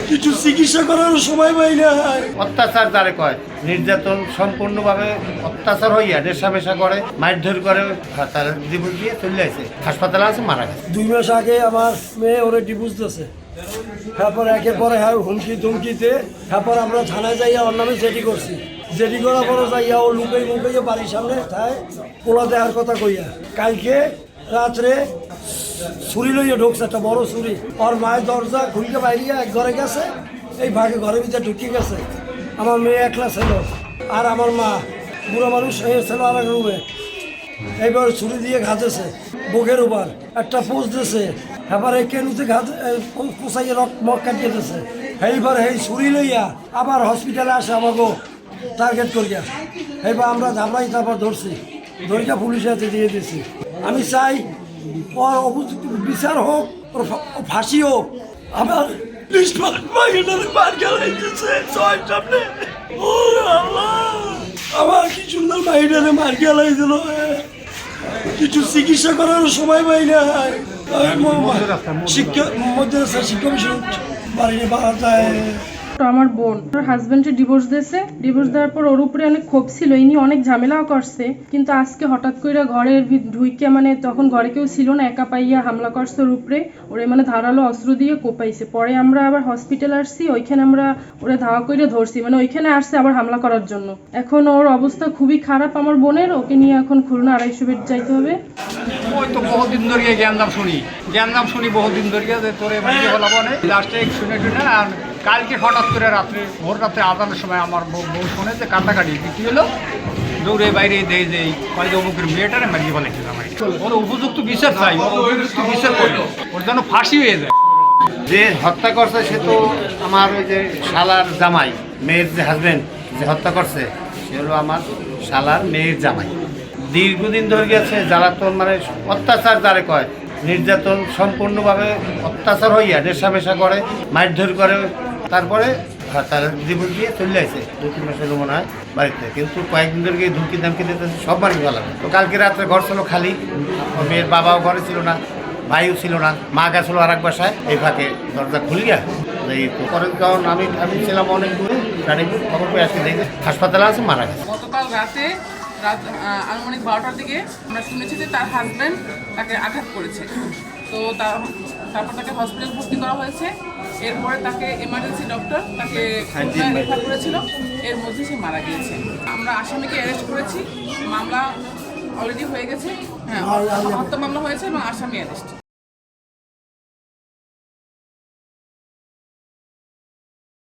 কিছু চিকিৎসা করার সময় পাই না। অত্যাচার যারে কয়, নির্যাতন সম্পূর্ণভাবে অত্যাচার হইয়া নেশা করে, মারধর করে, তার জীবন দিয়ে চলে আসে, হাসপাতালে আছে, মারা গেছে। 2 মাস আগে আমার মেয়ে ওরে ডিভোর্স দিয়েছে। তারপর একের পরে হুমকি ধুমকিতে তারপর আমরা থানায় যাইয়া ওর নামে জেডি করছি। জেডি করার পরে যাইয়া ও লুকাইয়া বাড়ির সামনে তাই পোলা দেওয়ার কথা কইয়া কালকে রাত্রে ছুরি লইয়া ঢুকছে, একটা বড় ছুরি। ওর মায়ের দরজা খুলকে বাইরিয়া এক ঘরে গেছে, এই ভাগে ঘরের ভিতরে ঢুকে গেছে। আমার মেয়ে একলা ছিল আর আমার মা বুড়ো মানুষ ছিল আর এক রুমে। এইবার ছুরি দিয়ে ঘাতেছে বুকের উপর, একটা পোষ দিয়েছে। এবার এই কেনুতে পোষাইয়ে মগ কাটিয়ে দিয়েছে। এইবার এই ছুরি লইয়া আবার হসপিটালে আসে আমাকে টার্গেট করিয়া। এইবার আমরা ধামরাই তারপর ধরছি, ধরিয়া পুলিশের হাতে দিয়ে দিয়েছি। আমি চাই ওর উপযুক্ত বিচার হোক, ওর ফাঁসি হোক। আমার আমার কি সুন্দর মাইডারে মার গেলাই দিল, কিছু চিকিৎসা করার সময় পাই না। শিক্ষা মধ্যরাস্তা শিক্ষা মিশন বাড়ি বাড়ায়। আমার বোন ওর হাজবেন্ডের ডিভোর্স দিয়েছে। ডিভোর্স দেওয়ার পর ওর উপরে অনেক ক্ষোভ ছিল, ইনি অনেক ঝামেলাও করছে। কিন্তু আজকে হঠাৎ করে ঘরের ঢুইকে, মানে তখন ঘরে কেউ ছিল না, একা পাইয়া হামলা করছে ওর উপরে। ওরে মানে ধারালো অস্ত্র দিয়ে কোপাইছে। পরে আমরা আবার হসপিটাল আসছি, ওইখানে আমরা ওরে ধাওয়া করে ধরছি, মানে ওইখানে আসছে আবার হামলা করার জন্য। এখন ওর অবস্থা খুবই খারাপ আমার বোনের, ওকে নিয়ে এখন খুলনা 250 বেড যাইতে হবে। ওই তো বহুদিন ধরিয়ে জ্ঞানদাম শুনি বহুদিন ধরিয়ে যে তোরে মাইকে বলাবো না। লাস্টে শুনে আর কালকে হঠাৎ করে ভোর রাত্রে আদানের সময় আমার বউ শুনে যে কাটাকাটি কি হলো, দৌড়ে বাইরে দেয় যে কয়েক অমুকের মেয়েটারে মারিয়ে বলেছে। ওর উপযুক্ত বিচার চাই, ওর উপযুক্ত বিচার করলো, ওর যেন ফাঁসি হয়ে যায়। যে হত্যা করছে সে তো আমার ওই যে শালার জামাই, মেয়ের যে হাজবেন্ড যে হত্যা করছে সে হলো আমার শালার মেয়ের জামাই। দীর্ঘদিন ধরে গেছে জ্বালাতন, মানে অত্যাচার যারে কয়, নির্যাতন সম্পূর্ণভাবে অত্যাচার হইয়া নেশা করে, মারধর করে, তারপরে তার জীবন দিয়ে চলে আসে। 2-3 মাসের মনে হয় বাড়িতে, কিন্তু কয়েকদিন ধরে গিয়ে ধুমকি দামকি দিতে সব মানুষ ভালো। তো কালকে রাত্রে ঘর ছিল খালি, মেয়ের বাবাও ঘরে ছিল না, ভাইও ছিল না, মা গেছিল আর এক বাসায়। এই ফাঁকে দরজা খুলিয়া এই তো পরে যখন আমি ছিলাম অনেক দূরে, রানীপুর, খবর পেয়ে আসি দেখে হাসপাতালে আছে, মারা গেছে। গতকাল রাত আনুমানিক 12টার দিকে আমরা শুনেছি যে তার হাজব্যান্ড তাকে আঘাত করেছে। তো তারপর তাকে হসপিটাল ভর্তি করা হয়েছে। এরপরে তাকে এমার্জেন্সি ডক্টর তাকে রেফার করেছিল, এর মধ্যে সে মারা গিয়েছে। আমরা আসামিকে অ্যারেস্ট করেছি, মামলা অলরেডি হয়ে গেছে। হ্যাঁ, হত্যা মামলা হয়েছে এবং আসামি অ্যারেস্ট।